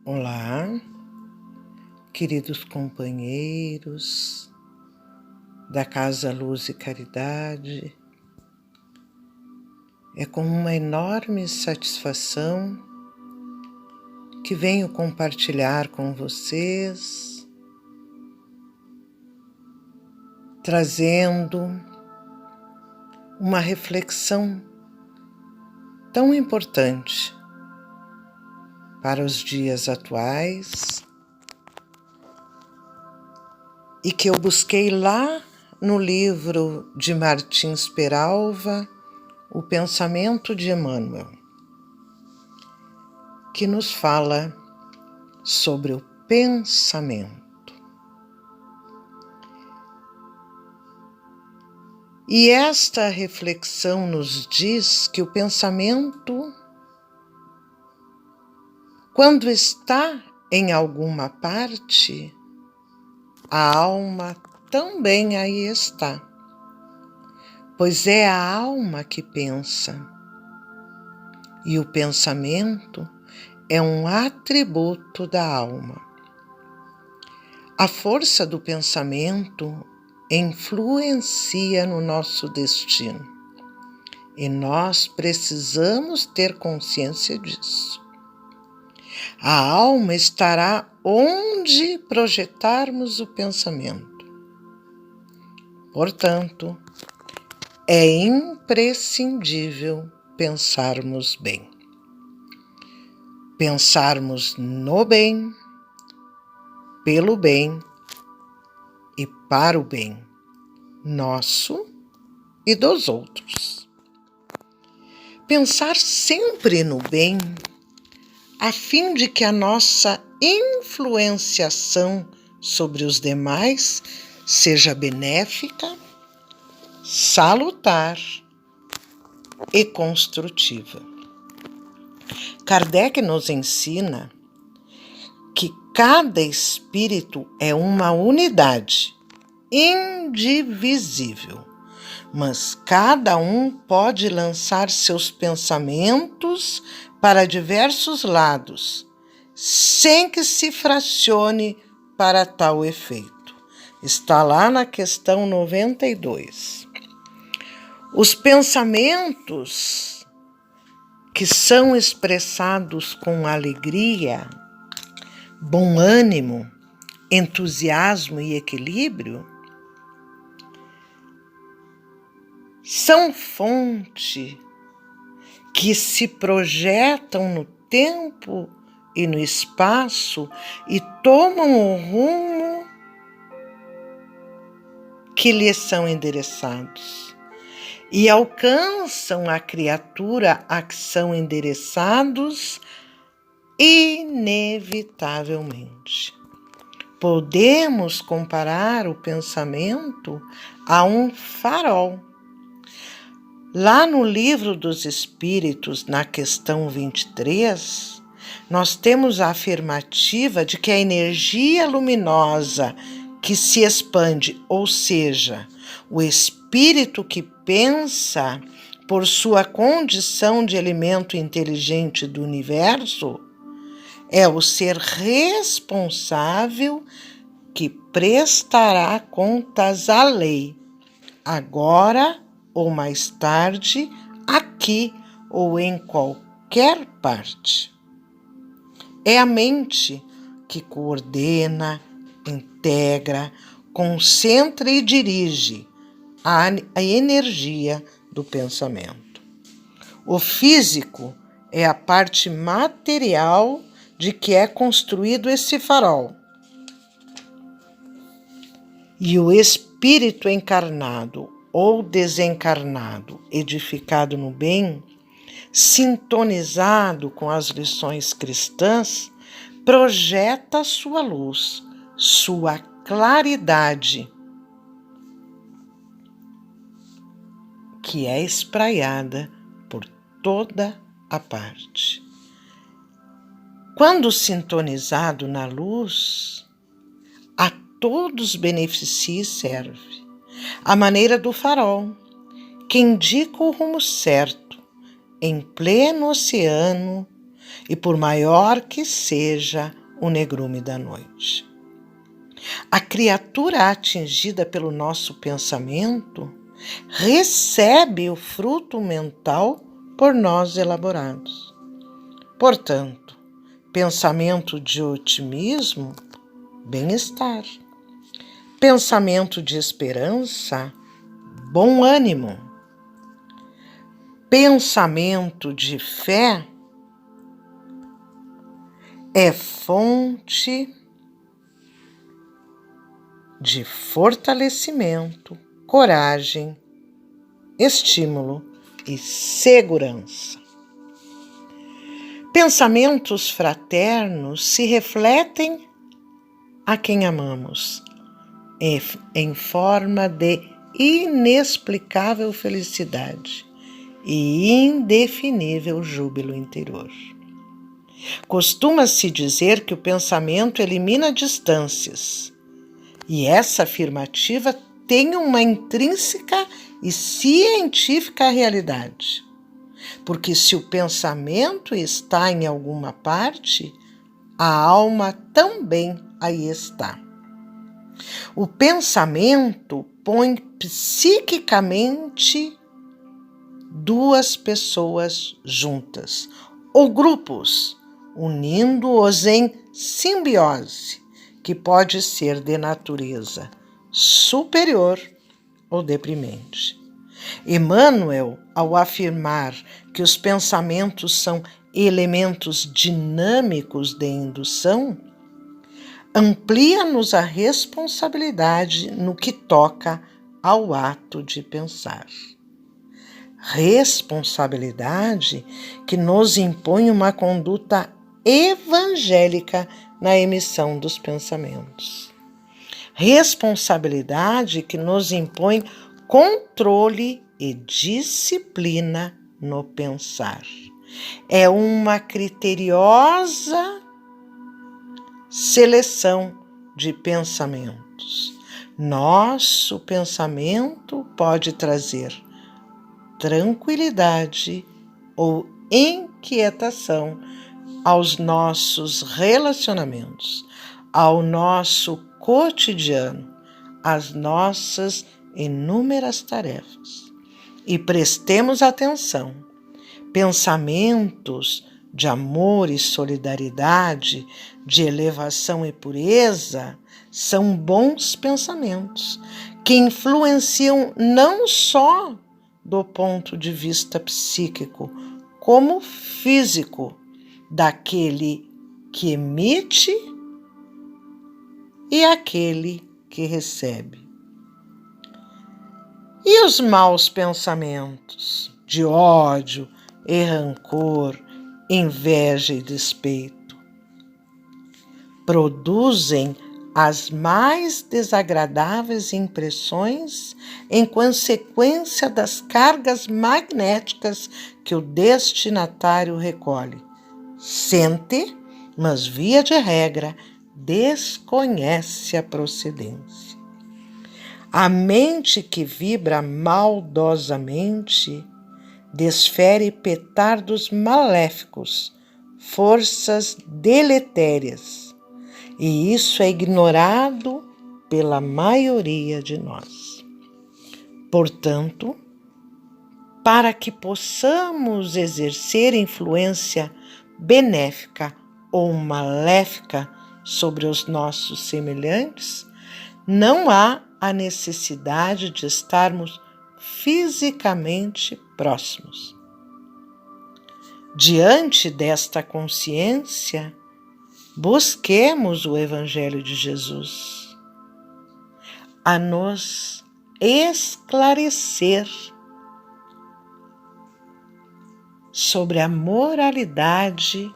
Olá, queridos companheiros da Casa Luz e Caridade. É com uma enorme satisfação que venho compartilhar com vocês, trazendo uma reflexão tão importante para os dias atuais e que eu busquei lá no livro de Martins Peralva, O Pensamento de Emmanuel, que nos fala sobre o pensamento. E esta reflexão nos diz que o pensamento, quando está em alguma parte, a alma também aí está, pois é a alma que pensa, e o pensamento é um atributo da alma. A força do pensamento influencia no nosso destino, e nós precisamos ter consciência disso. A alma estará onde projetarmos o pensamento. Portanto, é imprescindível pensarmos bem. Pensarmos no bem, pelo bem e para o bem nosso e dos outros. Pensar sempre no bem, a fim de que a nossa influenciação sobre os demais seja benéfica, salutar e construtiva. Kardec nos ensina que cada espírito é uma unidade indivisível, mas cada um pode lançar seus pensamentos para diversos lados, sem que se fracione para tal efeito. Está lá na questão 92. Os pensamentos que são expressados com alegria, bom ânimo, entusiasmo e equilíbrio são fonte que se projetam no tempo e no espaço e tomam o rumo que lhes são endereçados e alcançam a criatura a que são endereçados inevitavelmente. Podemos comparar o pensamento a um farol. Lá no Livro dos Espíritos, na questão 23, nós temos a afirmativa de que a energia luminosa que se expande, ou seja, o espírito que pensa por sua condição de elemento inteligente do universo, é o ser responsável que prestará contas à lei, agora ou mais tarde, aqui ou em qualquer parte. É a mente que coordena, integra, concentra e dirige a energia do pensamento. O físico é a parte material de que é construído esse farol. E o espírito encarnado ou desencarnado, edificado no bem, sintonizado com as lições cristãs, projeta sua luz, sua claridade, que é espraiada por toda a parte. Quando sintonizado na luz, a todos beneficia e serve. A maneira do farol, que indica o rumo certo, em pleno oceano, e por maior que seja o negrume da noite. A criatura atingida pelo nosso pensamento recebe o fruto mental por nós elaborados. Portanto, pensamento de otimismo, bem-estar. Pensamento de esperança, bom ânimo. Pensamento de fé é fonte de fortalecimento, coragem, estímulo e segurança. Pensamentos fraternos se refletem a quem amamos em forma de inexplicável felicidade e indefinível júbilo interior. Costuma-se dizer que o pensamento elimina distâncias, e essa afirmativa tem uma intrínseca e científica realidade. Porque se o pensamento está em alguma parte, a alma também aí está. O pensamento põe psiquicamente duas pessoas juntas, ou grupos, unindo-os em simbiose, que pode ser de natureza superior ou deprimente. Emmanuel, ao afirmar que os pensamentos são elementos dinâmicos de indução, amplia-nos a responsabilidade no que toca ao ato de pensar. Responsabilidade que nos impõe uma conduta evangélica na emissão dos pensamentos. Responsabilidade que nos impõe controle e disciplina no pensar. É uma criteriosa seleção de pensamentos. Nosso pensamento pode trazer tranquilidade ou inquietação aos nossos relacionamentos, ao nosso cotidiano, às nossas inúmeras tarefas. E prestemos atenção. Pensamentos de amor e solidariedade, de elevação e pureza, são bons pensamentos que influenciam não só do ponto de vista psíquico, como físico, daquele que emite e aquele que recebe. E os maus pensamentos de ódio e rancor, inveja e despeito produzem as mais desagradáveis impressões em consequência das cargas magnéticas que o destinatário recolhe. Sente, mas via de regra, desconhece a procedência. A mente que vibra maldosamente desfere petardos maléficos, forças deletérias, e isso é ignorado pela maioria de nós. Portanto, para que possamos exercer influência benéfica ou maléfica sobre os nossos semelhantes, não há a necessidade de estarmos fisicamente próximos. Diante desta consciência, busquemos o Evangelho de Jesus a nos esclarecer sobre a moralidade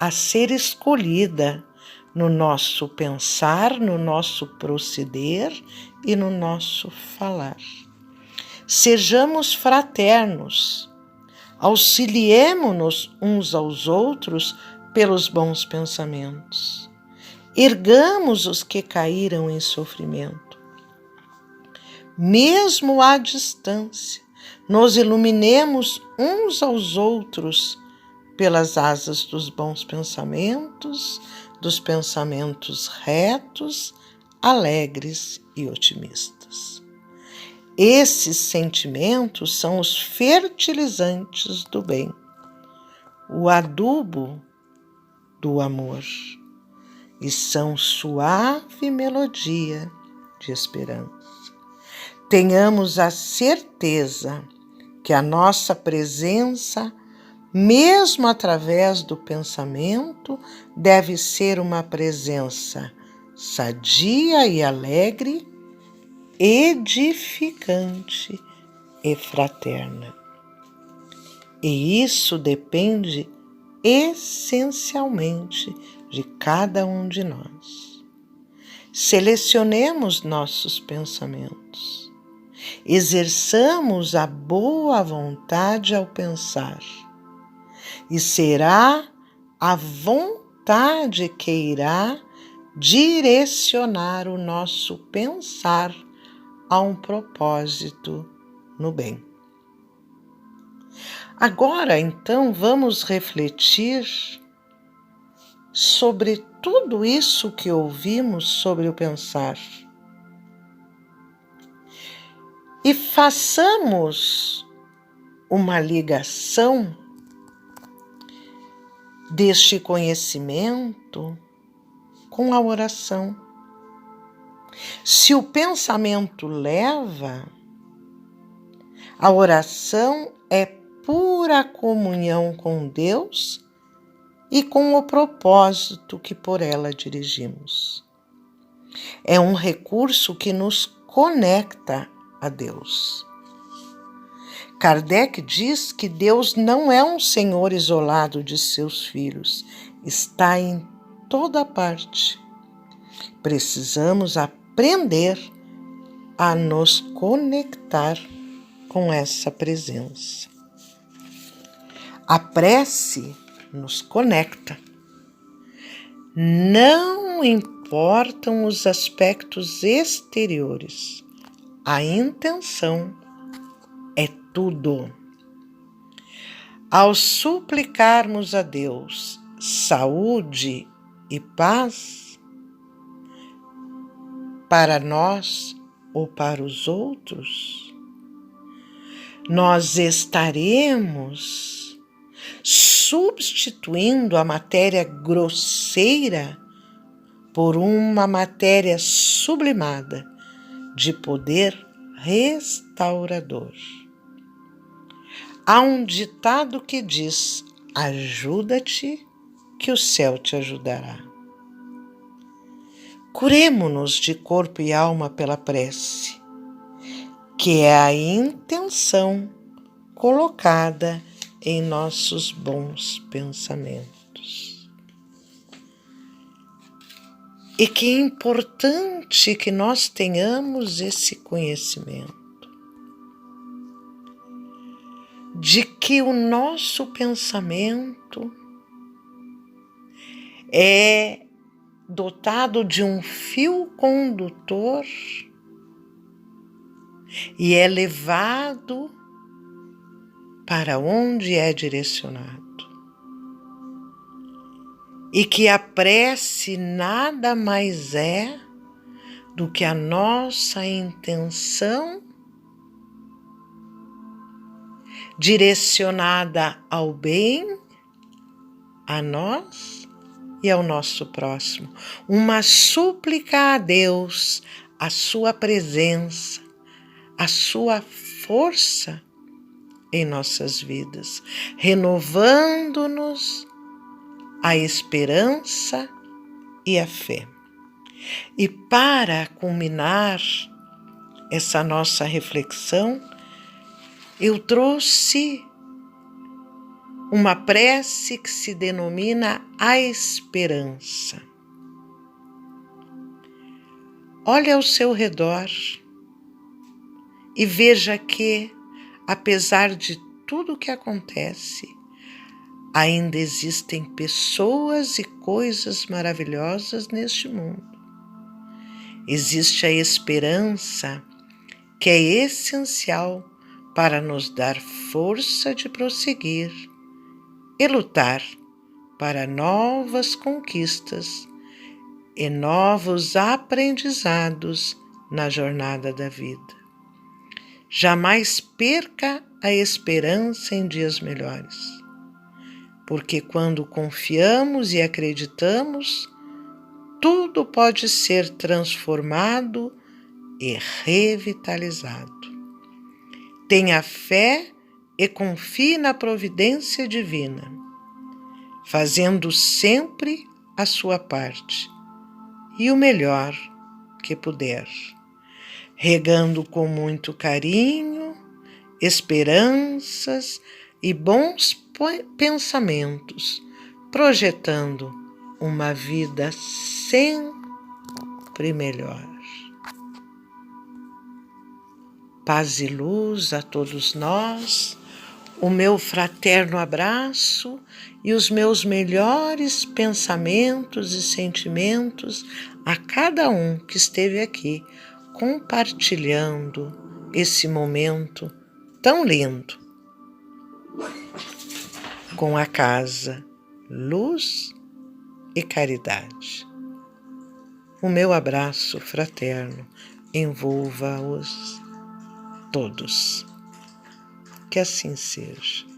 a ser escolhida no nosso pensar, no nosso proceder e no nosso falar. Sejamos fraternos, auxiliemo-nos uns aos outros pelos bons pensamentos. Ergamos os que caíram em sofrimento. Mesmo à distância, nos iluminemos uns aos outros pelas asas dos bons pensamentos, dos pensamentos retos, alegres e otimistas. Esses sentimentos são os fertilizantes do bem, o adubo do amor, e são suave melodia de esperança. Tenhamos a certeza que a nossa presença, mesmo através do pensamento, deve ser uma presença sadia e alegre, edificante e fraterna. E isso depende essencialmente de cada um de nós. Selecionemos nossos pensamentos. Exerçamos a boa vontade ao pensar. E será a vontade que irá direcionar o nosso pensar a um propósito no bem. Agora, então, vamos refletir sobre tudo isso que ouvimos sobre o pensar. E façamos uma ligação deste conhecimento com a oração. Se o pensamento leva, a oração é pura comunhão com Deus e com o propósito que por ela dirigimos. É um recurso que nos conecta a Deus. Kardec diz que Deus não é um Senhor isolado de seus filhos, está em toda parte. Precisamos aprender a nos conectar com essa presença. A prece nos conecta. Não importam os aspectos exteriores, a intenção é tudo. Ao suplicarmos a Deus saúde e paz para nós ou para os outros, nós estaremos substituindo a matéria grosseira por uma matéria sublimada de poder restaurador. Há um ditado que diz: ajuda-te que o céu te ajudará. Curemo-nos de corpo e alma pela prece, que é a intenção colocada em nossos bons pensamentos. E que é importante que nós tenhamos esse conhecimento de que o nosso pensamento é dotado de um fio condutor e é levado para onde é direcionado. E que a prece nada mais é do que a nossa intenção direcionada ao bem, a nós e ao nosso próximo. Uma súplica a Deus, a sua presença, a sua força em nossas vidas, renovando-nos a esperança e a fé. E para culminar essa nossa reflexão, eu trouxe uma prece que se denomina a esperança. Olhe ao seu redor e veja que, apesar de tudo o que acontece, ainda existem pessoas e coisas maravilhosas neste mundo. Existe a esperança, que é essencial para nos dar força de prosseguir e lutar para novas conquistas e novos aprendizados na jornada da vida. Jamais perca a esperança em dias melhores, porque quando confiamos e acreditamos, tudo pode ser transformado e revitalizado. Tenha fé e confie na providência divina, fazendo sempre a sua parte e o melhor que puder, regando com muito carinho, esperanças e bons pensamentos, projetando uma vida sempre melhor. Paz e luz a todos nós, o meu fraterno abraço e os meus melhores pensamentos e sentimentos a cada um que esteve aqui compartilhando esse momento tão lindo com a casa Luz e Caridade. O meu abraço fraterno envolva-os todos. Que assim seja.